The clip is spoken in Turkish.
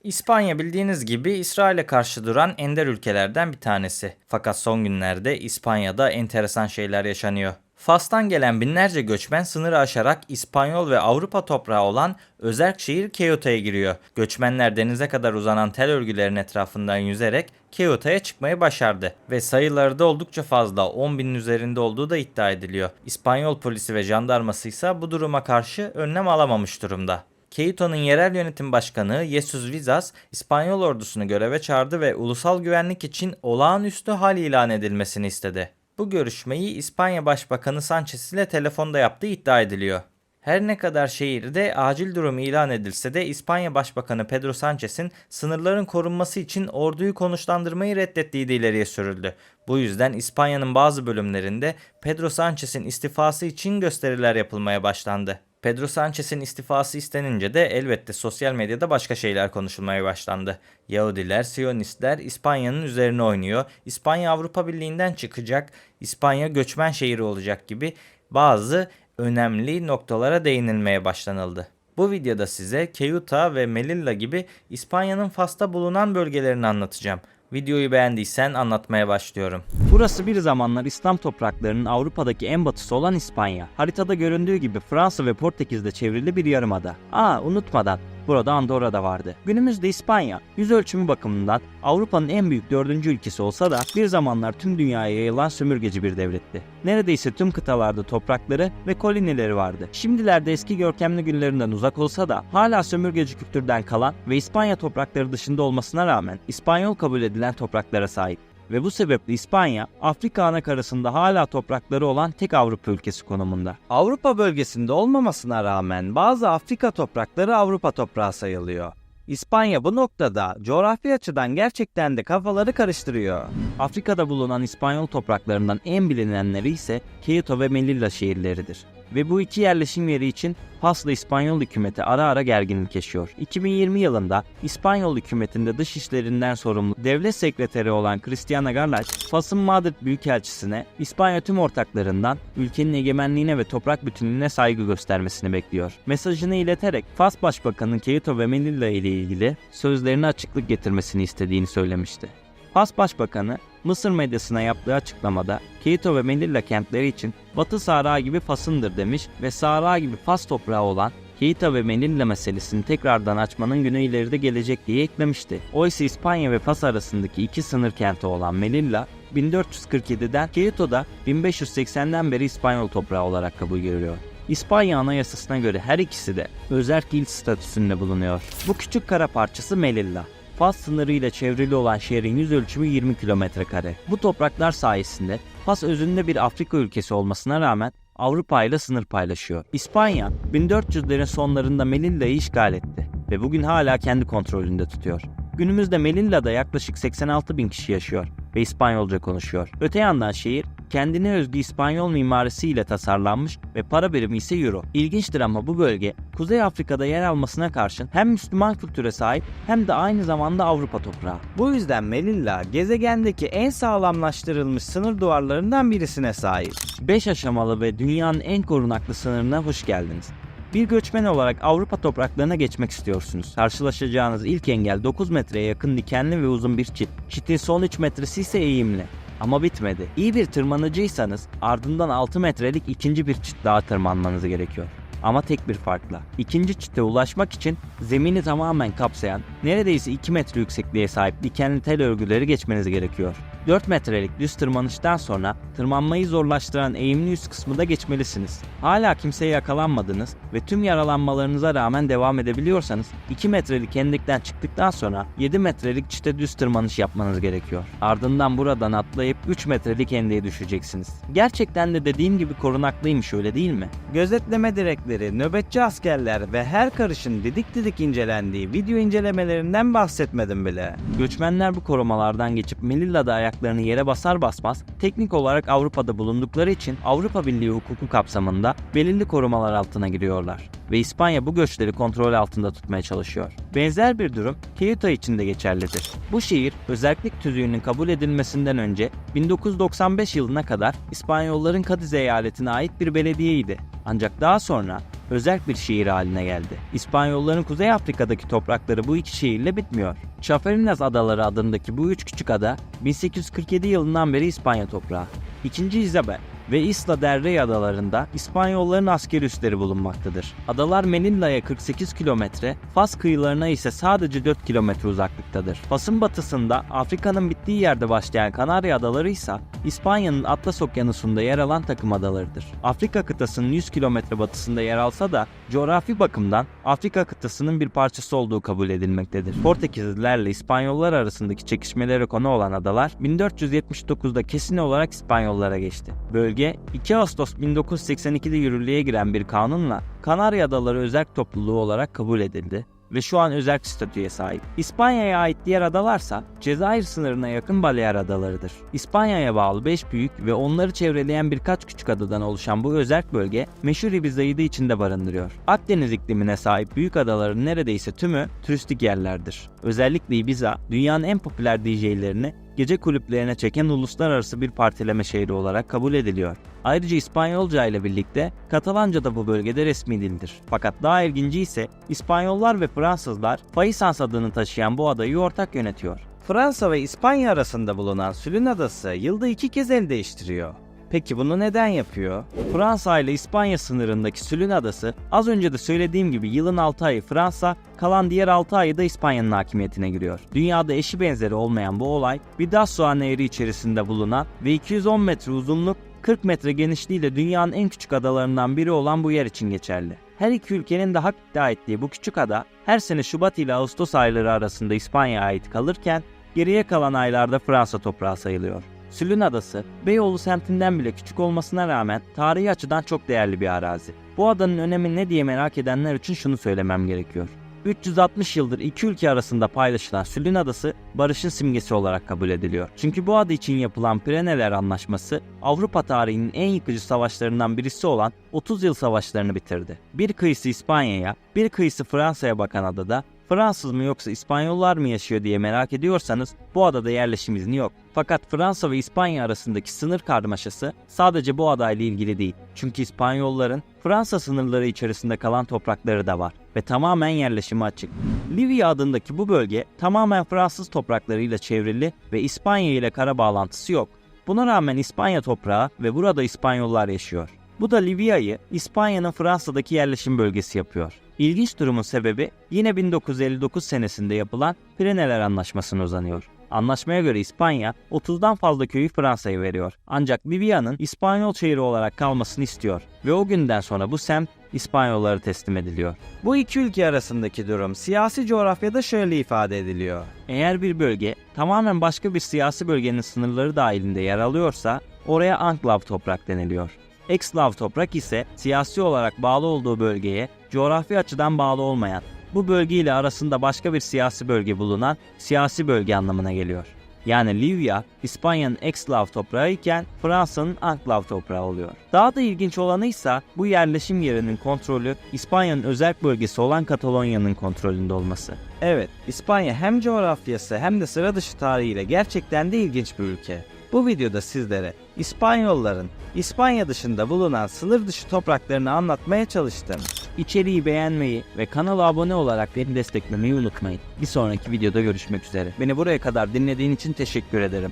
İspanya bildiğiniz gibi İsrail'e karşı duran ender ülkelerden bir tanesi. Fakat son günlerde İspanya'da enteresan şeyler yaşanıyor. Fas'tan gelen binlerce göçmen sınırı aşarak İspanyol ve Avrupa toprağı olan özerk şehir Ceutat'a giriyor. Göçmenler denize kadar uzanan tel örgülerin etrafından yüzerek Ceutat'a çıkmayı başardı ve sayıları da oldukça fazla, 10 binin üzerinde olduğu da iddia ediliyor. İspanyol polisi ve jandarması ise bu duruma karşı önlem alamamış durumda. Quito'nun yerel yönetim başkanı Jesus Vizas, İspanyol ordusunu göreve çağırdı ve ulusal güvenlik için olağanüstü hal ilan edilmesini istedi. Bu görüşmeyi İspanya Başbakanı Sanchez ile telefonda yaptığı iddia ediliyor. Her ne kadar şehirde acil durum ilan edilse de İspanya Başbakanı Pedro Sanchez'in sınırların korunması için orduyu konuşlandırmayı reddettiği de ileriye sürüldü. Bu yüzden İspanya'nın bazı bölümlerinde Pedro Sanchez'in istifası için gösteriler yapılmaya başlandı. Pedro Sanchez'in istifası istenince de elbette sosyal medyada başka şeyler konuşulmaya başlandı. Yahudiler, Siyonistler İspanya'nın üzerine oynuyor, İspanya Avrupa Birliği'nden çıkacak, İspanya göçmen şehri olacak gibi bazı önemli noktalara değinilmeye başlanıldı. Bu videoda size Ceuta ve Melilla gibi İspanya'nın Fas'ta bulunan bölgelerini anlatacağım. Videoyu beğendiysen anlatmaya başlıyorum. Burası bir zamanlar İslam topraklarının Avrupa'daki en batısı olan İspanya. Haritada göründüğü gibi Fransa ve Portekiz'de çevrili bir yarımada. Unutmadan burada Andorra da vardı. Günümüzde İspanya, yüz ölçümü bakımından Avrupa'nın en büyük 4. ülkesi olsa da bir zamanlar tüm dünyaya yayılan sömürgeci bir devletti. Neredeyse tüm kıtalarda toprakları ve kolonileri vardı. Şimdilerde eski görkemli günlerinden uzak olsa da hala sömürgeci kültürden kalan ve İspanya toprakları dışında olmasına rağmen İspanyol kabul edilen topraklara sahip. Ve bu sebeple İspanya, Afrika anakarasında hala toprakları olan tek Avrupa ülkesi konumunda. Avrupa bölgesinde olmamasına rağmen bazı Afrika toprakları Avrupa toprağı sayılıyor. İspanya bu noktada coğrafi açıdan gerçekten de kafaları karıştırıyor. Afrika'da bulunan İspanyol topraklarından en bilinenleri ise Ceuta ve Melilla şehirleridir. Ve bu iki yerleşim yeri için Fas'la İspanyol hükümeti ara ara gerginlik yaşıyor. 2020 yılında İspanyol hükümetinde dış işlerinden sorumlu devlet sekreteri olan Cristiana Garlach, Fas'ın Madrid Büyükelçisi'ne İspanya tüm ortaklarından ülkenin egemenliğine ve toprak bütünlüğüne saygı göstermesini bekliyor. Mesajını ileterek Fas Başbakanı Ceuta ve Melilla ile ilgili sözlerine açıklık getirmesini istediğini söylemişti. Fas Başbakanı, Mısır medyasına yaptığı açıklamada Ceuta ve Melilla kentleri için Batı Sahra gibi Fas'ındır demiş ve Sahra gibi Fas toprağı olan Ceuta ve Melilla meselesini tekrardan açmanın günü ileride gelecek diye eklemişti. Oysa İspanya ve Fas arasındaki iki sınır kenti olan Melilla, 1447'den Ceuta'da 1580'den beri İspanyol toprağı olarak kabul görüyor. İspanya Anayasası'na göre her ikisi de özerk il statüsünde bulunuyor. Bu küçük kara parçası Melilla. Fas sınırıyla çevrili olan şehrin yüz ölçümü 20 km². Bu topraklar sayesinde Fas özünde bir Afrika ülkesi olmasına rağmen Avrupa ile sınır paylaşıyor. İspanya 1400'lerin sonlarında Melilla'yı işgal etti ve bugün hala kendi kontrolünde tutuyor. Günümüzde Melilla'da yaklaşık 86 bin kişi yaşıyor ve İspanyolca konuşuyor. Öte yandan şehir kendine özgü İspanyol mimarisiyle tasarlanmış ve para birimi ise Euro. İlginçtir ama bu bölge Kuzey Afrika'da yer almasına karşın hem Müslüman kültüre sahip hem de aynı zamanda Avrupa toprağı. Bu yüzden Melilla gezegendeki en sağlamlaştırılmış sınır duvarlarından birisine sahip. 5 aşamalı ve dünyanın en korunaklı sınırına hoş geldiniz. Bir göçmen olarak Avrupa topraklarına geçmek istiyorsunuz. Karşılaşacağınız ilk engel 9 metreye yakın dikenli ve uzun bir çit. Çitin son 3 metresi ise eğimli. Ama bitmedi. İyi bir tırmanıcıysanız ardından 6 metrelik ikinci bir çit daha tırmanmanız gerekiyor. Ama tek bir farkla. İkinci çite ulaşmak için zemini tamamen kapsayan, neredeyse 2 metre yüksekliğe sahip dikenli tel örgüleri geçmeniz gerekiyor. 4 metrelik düz tırmanıştan sonra tırmanmayı zorlaştıran eğimli üst kısmı da geçmelisiniz. Hala kimseye yakalanmadınız ve tüm yaralanmalarınıza rağmen devam edebiliyorsanız 2 metrelik hendekten çıktıktan sonra 7 metrelik çite düz tırmanış yapmanız gerekiyor. Ardından buradan atlayıp 3 metrelik hendeğe düşeceksiniz. Gerçekten de dediğim gibi korunaklıymış, öyle değil mi? Gözetleme direkleri, nöbetçi askerler ve her karışın didik didik incelendiği video incelemelerinden bahsetmedim bile. Göçmenler bu korumalardan geçip Melilla'da ayaklarını yere basar basmaz teknik olarak Avrupa'da bulundukları için Avrupa Birliği hukuku kapsamında belirli korumalar altına giriyorlar ve İspanya bu göçleri kontrol altında tutmaya çalışıyor. Benzer bir durum Ceuta için de geçerlidir. Bu şehir özerklik tüzüğünün kabul edilmesinden önce 1995 yılına kadar İspanyolların Cadiz eyaletine ait bir belediyeydi. Ancak daha sonra özerk bir şehir haline geldi. İspanyolların Kuzey Afrika'daki toprakları bu iki şehirle bitmiyor. Chafarinas Adaları adındaki bu üç küçük ada 1847 yılından beri İspanya toprağı. İkinci Isabel ve Isla del Rey adalarında İspanyolların askeri üsleri bulunmaktadır. Adalar Melilla'ya 48 kilometre, Fas kıyılarına ise sadece 4 kilometre uzaklıktadır. Fas'ın batısında Afrika'nın bittiği yerde başlayan Kanarya Adaları ise İspanya'nın Atlas Okyanusu'nda yer alan takım adalarıdır. Afrika kıtasının 100 kilometre batısında yer alsa da coğrafi bakımdan Afrika kıtasının bir parçası olduğu kabul edilmektedir. Portekizlilerle İspanyollar arasındaki çekişmelere konu olan adalar 1479'da kesin olarak İspanyollara geçti. Bölge 2 Ağustos 1982'de yürürlüğe giren bir kanunla Kanarya Adaları özerk topluluğu olarak kabul edildi ve şu an özerk statüye sahip. İspanya'ya ait diğer adalarsa Cezayir sınırına yakın Balear Adalarıdır. İspanya'ya bağlı 5 büyük ve onları çevreleyen birkaç küçük adadan oluşan bu özerk bölge meşhur Ibiza'yı da içinde barındırıyor. Akdeniz iklimine sahip büyük adaların neredeyse tümü turistik yerlerdir. Özellikle Ibiza, dünyanın en popüler DJ'lerini gece kulüplerine çeken uluslararası bir partileme şehri olarak kabul ediliyor. Ayrıca İspanyolca ile birlikte Katalanca da bu bölgede resmi dildir. Fakat daha ilginci ise İspanyollar ve Fransızlar Faysans adını taşıyan bu adayı ortak yönetiyor. Fransa ve İspanya arasında bulunan Sülün Adası yılda 2 kez el değiştiriyor. Peki bunu neden yapıyor? Fransa ile İspanya sınırındaki Sülün Adası, az önce de söylediğim gibi yılın 6 ayı Fransa, kalan diğer 6 ayı da İspanya'nın hakimiyetine giriyor. Dünyada eşi benzeri olmayan bu olay, Bidasoa Nehri içerisinde bulunan ve 210 metre uzunluk, 40 metre genişliğiyle dünyanın en küçük adalarından biri olan bu yer için geçerli. Her iki ülkenin de hak iddia ettiği bu küçük ada, her sene Şubat ile Ağustos ayları arasında İspanya'ya ait kalırken, geriye kalan aylarda Fransa toprağı sayılıyor. Sülün Adası, Beyoğlu semtinden bile küçük olmasına rağmen tarihi açıdan çok değerli bir arazi. Bu adanın önemi ne diye merak edenler için şunu söylemem gerekiyor. 360 yıldır iki ülke arasında paylaşılan Sülün Adası barışın simgesi olarak kabul ediliyor. Çünkü bu ada için yapılan Pireneler Anlaşması Avrupa tarihinin en yıkıcı savaşlarından birisi olan 30 yıl savaşlarını bitirdi. Bir kıyısı İspanya'ya, bir kıyısı Fransa'ya bakan adada Fransız mı yoksa İspanyollar mı yaşıyor diye merak ediyorsanız bu adada yerleşim izni yok. Fakat Fransa ve İspanya arasındaki sınır karmaşası sadece bu adayla ilgili değil. Çünkü İspanyolların Fransa sınırları içerisinde kalan toprakları da var ve tamamen yerleşime açık. Livia adındaki bu bölge tamamen Fransız topraklarıyla çevrili ve İspanya ile kara bağlantısı yok. Buna rağmen İspanya toprağı ve burada İspanyollar yaşıyor. Bu da Livya'yı İspanya'nın Fransa'daki yerleşim bölgesi yapıyor. İlginç durumun sebebi yine 1959 senesinde yapılan Pireneler Anlaşması'na uzanıyor. Anlaşmaya göre İspanya 30'dan fazla köyü Fransa'ya veriyor. Ancak Livya'nın İspanyol şehri olarak kalmasını istiyor ve o günden sonra bu semt İspanyollara teslim ediliyor. Bu iki ülke arasındaki durum siyasi coğrafyada şöyle ifade ediliyor. Eğer bir bölge tamamen başka bir siyasi bölgenin sınırları dahilinde yer alıyorsa oraya anklav toprak deniliyor. Ekslav toprak ise siyasi olarak bağlı olduğu bölgeye coğrafi açıdan bağlı olmayan, bu bölge ile arasında başka bir siyasi bölge bulunan siyasi bölge anlamına geliyor. Yani Livya, İspanya'nın Ekslav toprağı iken Fransa'nın anklav toprağı oluyor. Daha da ilginç olanı ise bu yerleşim yerinin kontrolü İspanya'nın özerk bölgesi olan Katalonya'nın kontrolünde olması. Evet, İspanya hem coğrafyası hem de sıra dışı tarihiyle gerçekten de ilginç bir ülke. Bu videoda sizlere İspanyolların İspanya dışında bulunan sınır dışı topraklarını anlatmaya çalıştım. İçeriği beğenmeyi ve kanala abone olarak beni desteklemeyi unutmayın. Bir sonraki videoda görüşmek üzere. Beni buraya kadar dinlediğin için teşekkür ederim.